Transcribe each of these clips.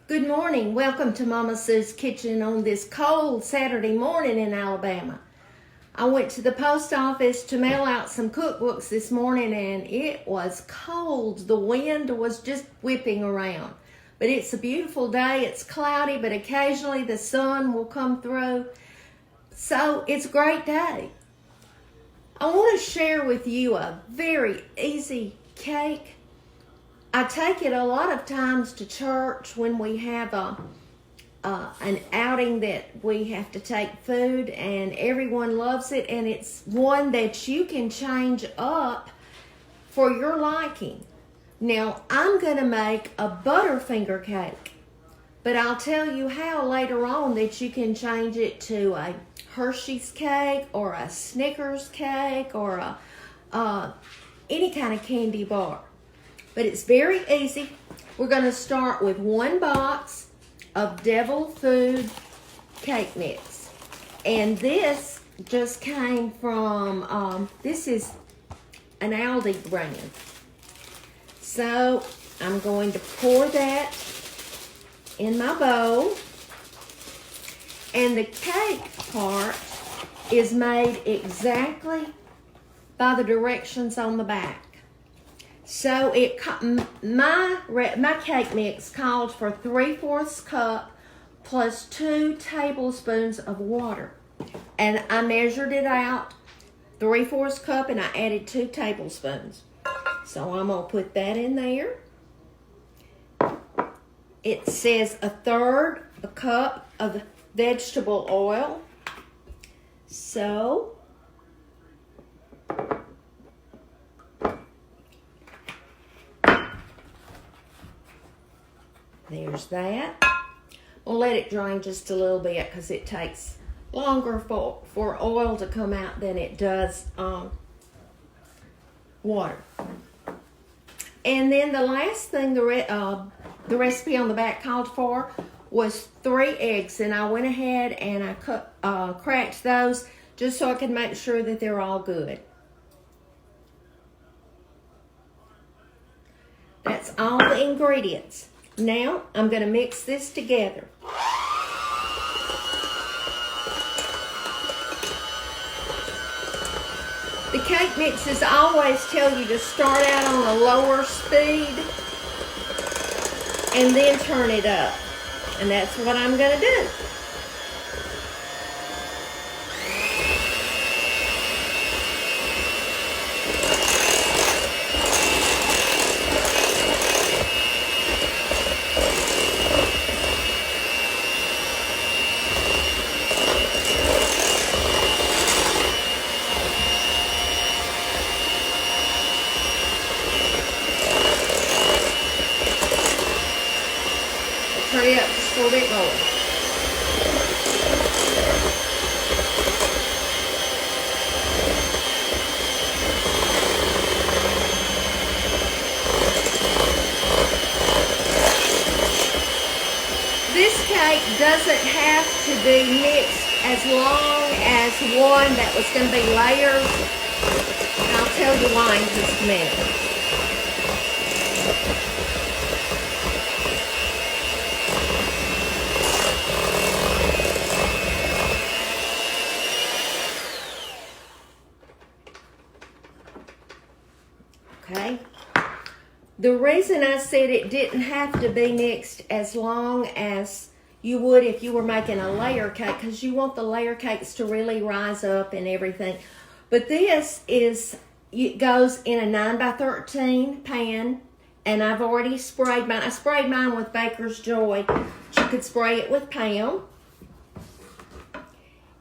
Good morning. Welcome to Mama Sue's Kitchen on this cold Saturday morning in Alabama. I went to the post office to mail out some cookbooks this morning and it was cold. The wind was just whipping around. But it's a beautiful day. It's cloudy, but occasionally the sun will come through. So it's a great day. I want to share with you a very easy cake. I take it a lot of times to church when we have an outing that we have to take food, and everyone loves it, and it's one that you can change up for your liking. Now, I'm going to make a Butterfinger cake, but I'll tell you how later on that you can change it to a Hershey's cake or a Snickers cake or any kind of candy bar. But it's very easy. We're going to start with 1 box of Devil Food cake mix. And this just came from, this is an Aldi brand. So I'm going to pour that in my bowl. And the cake part is made exactly by the directions on the back. So my cake mix called for 3/4 cup plus 2 tablespoons of water. And I measured it out, 3/4 cup, and I added 2 tablespoons. So I'm going to put that in there. It says 1/3 cup of vegetable oil. So there's that. We'll let it drain just a little bit because it takes longer for oil to come out than it does water. And then the last thing the recipe on the back called for was 3 eggs, and I went ahead and I cracked those just so I could make sure that they're all good. That's all the ingredients. Now, I'm going to mix this together. The cake mixes always tell you to start out on a lower speed and then turn it up. And that's what I'm going to do. Turn it up just a little bit more. This cake doesn't have to be mixed as long as one that was going to be layers. And I'll tell you why in just a minute. Okay, the reason I said it didn't have to be mixed as long as you would if you were making a layer cake, because you want the layer cakes to really rise up and everything. But this it goes in a 9x13 pan, and I've already sprayed mine. I sprayed mine with Baker's Joy. You could spray it with Pam.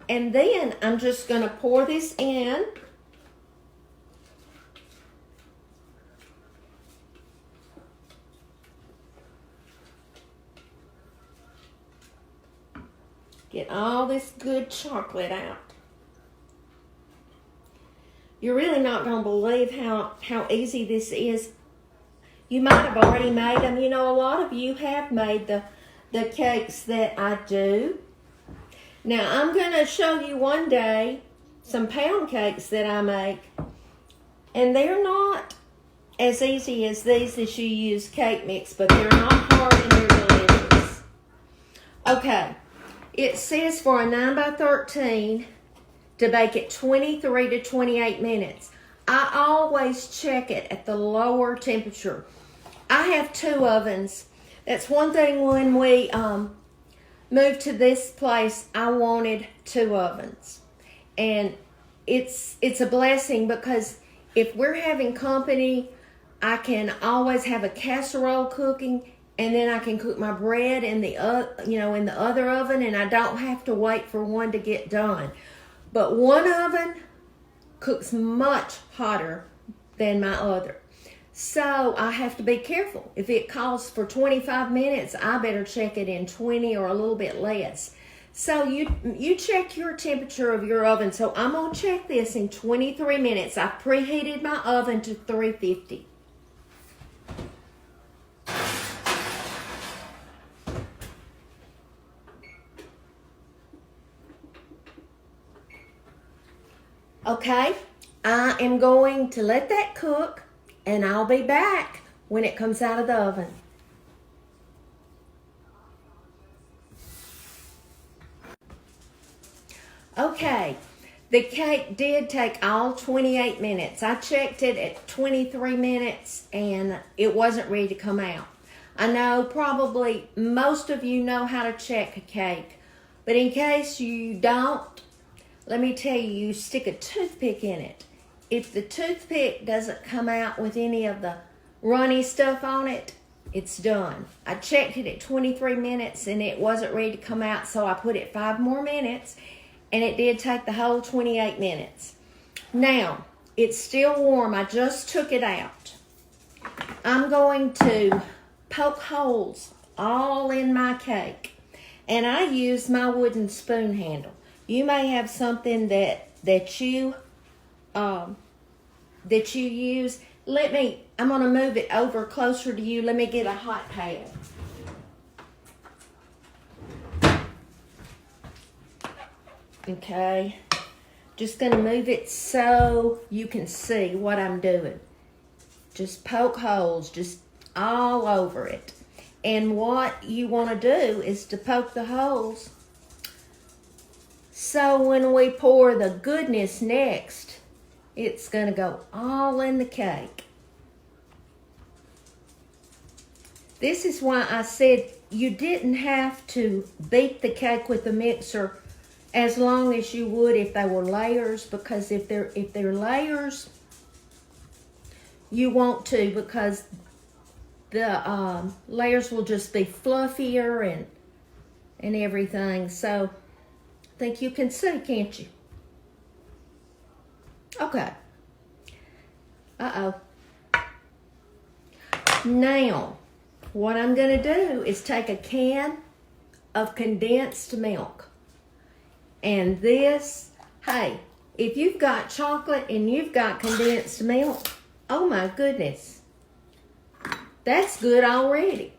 And then I'm just going to pour this in. Get all this good chocolate out. You're really not going to believe how easy this is. You might have already made them. You know, a lot of you have made the cakes that I do. Now, I'm going to show you one day some pound cakes that I make. And they're not as easy as these that you use cake mix, but they're not hard and they're delicious. Okay, it says for a 9 by 13 to bake it 23 to 28 minutes. I always check it at the lower temperature. I have 2 ovens. That's one thing when we moved to this place, I wanted 2 ovens. And it's a blessing because if we're having company, I can always have a casserole cooking, and then I can cook my bread in the in the other oven, and I don't have to wait for one to get done. But one oven cooks much hotter than my other. So I have to be careful. If it calls for 25 minutes, I better check it in 20 or a little bit less. So you check your temperature of your oven. So I'm going to check this in 23 minutes. I preheated my oven to 350. Okay, I am going to let that cook, and I'll be back when it comes out of the oven. Okay, the cake did take all 28 minutes. I checked it at 23 minutes, and it wasn't ready to come out. I know probably most of you know how to check a cake, but in case you don't, let me tell you, you stick a toothpick in it. If the toothpick doesn't come out with any of the runny stuff on it, it's done. I checked it at 23 minutes and it wasn't ready to come out, so I put it 5 more minutes, and it did take the whole 28 minutes. Now, it's still warm. I just took it out. I'm going to poke holes all in my cake, and I use my wooden spoon handle. You may have something that you use. I'm gonna move it over closer to you. Let me get a hot pad. Okay, just gonna move it so you can see what I'm doing. Just poke holes, just all over it. And what you wanna do is to poke the holes so when we pour the goodness next, it's going to go all in the cake. This is why I said you didn't have to beat the cake with the mixer as long as you would if they were layers, because if they're layers, you want to, because the layers will just be fluffier and everything. So I think you can see, can't you? Okay. Uh-oh. Now, what I'm going to do is take a can of condensed milk. And this, hey, if you've got chocolate and you've got condensed milk, oh my goodness, that's good already.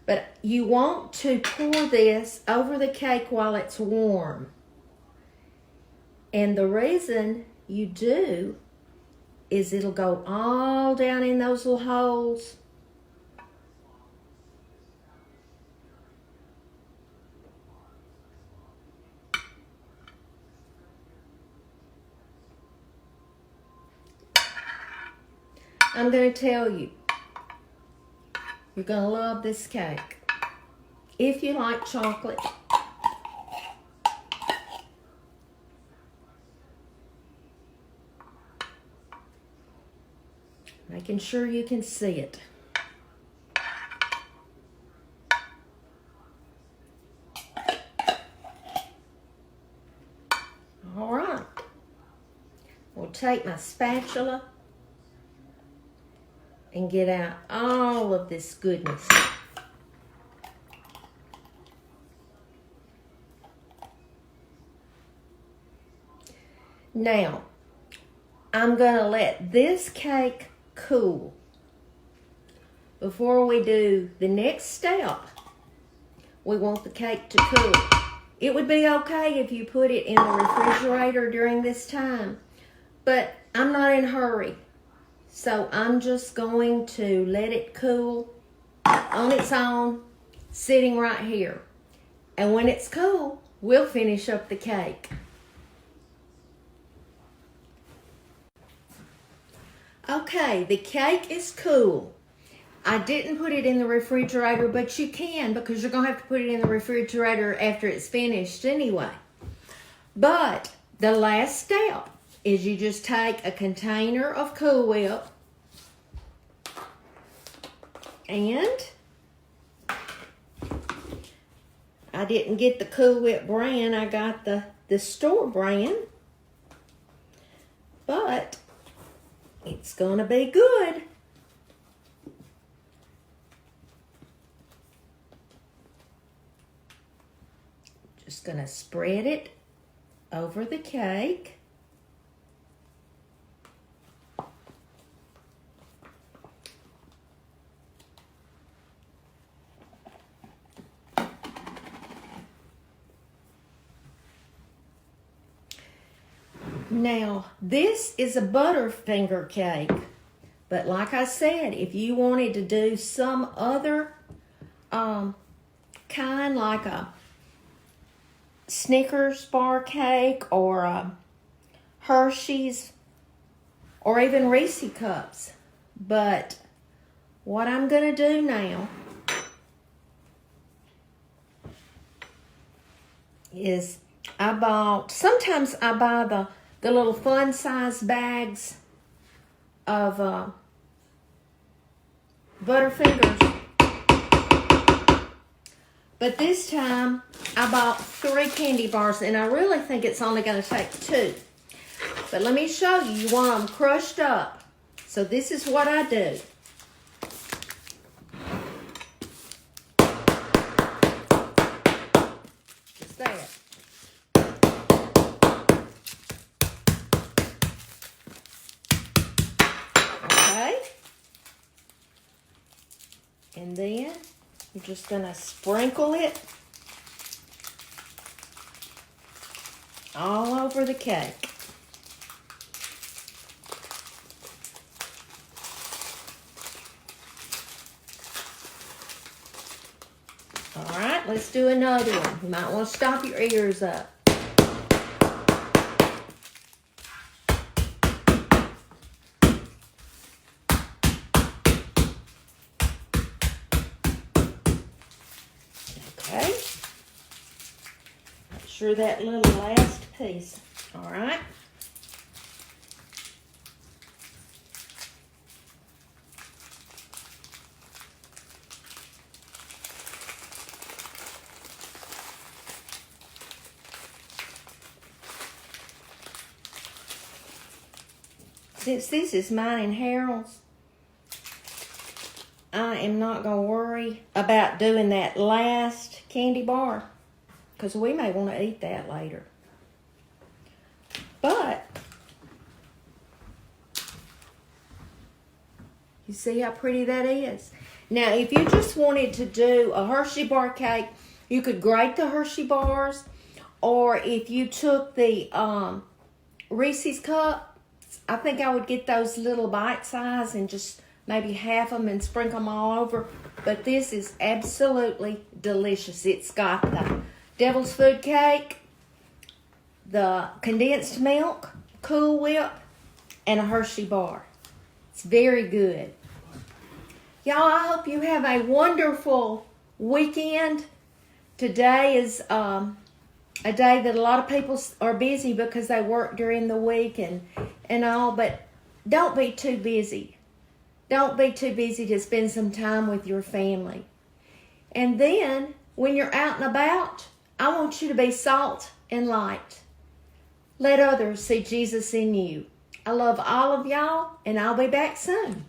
But you want to pour this over the cake while it's warm. And the reason you do is it'll go all down in those little holes. I'm going to tell you, you're going to love this cake. If you like chocolate, making sure you can see it. All right. We'll take my spatula and get out all of this goodness. Now, I'm going to let this cake cool before we do the next step. We want the cake to cool. It would be okay if you put it in the refrigerator during this time, but I'm not in a hurry. So I'm just going to let it cool on its own, sitting right here. And when it's cool, we'll finish up the cake. Okay, the cake is cool. I didn't put it in the refrigerator, but you can because you're going to have to put it in the refrigerator after it's finished anyway. But the last step is you just take a container of Cool Whip and I didn't get the Cool Whip brand. I got the store brand. But it's going to be good. Just going to spread it over the cake. Now, this is a Butterfinger cake, but like I said, if you wanted to do some other kind, like a Snickers bar cake or a Hershey's or even Reese cups. But what I'm going to do now is sometimes I buy the little fun size bags of Butterfingers. But this time, I bought 3 candy bars, and I really think it's only going to take 2. But let me show you. You want them crushed up. So this is what I do. Just that. Okay. And then you're just going to sprinkle it all over the cake. All right, let's do another one. You might want to stop your ears up. Okay. Make sure that little last piece. All right. Since this is mine and Harold's, I am not going to worry about doing that last candy bar because we may want to eat that later. But, you see how pretty that is? Now, if you just wanted to do a Hershey bar cake, you could grate the Hershey bars, or if you took the Reese's cup, I think I would get those little bite size and just maybe half them and sprinkle them all over. But this is absolutely delicious. It's got the Devil's Food Cake, the condensed milk, Cool Whip, and a Hershey bar. It's very good. Y'all, I hope you have a wonderful weekend. Today is a day that a lot of people are busy because they work during the week and all, but don't be too busy. Don't be too busy to spend some time with your family. And then, when you're out and about, I want you to be salt and light. Let others see Jesus in you. I love all of y'all, and I'll be back soon.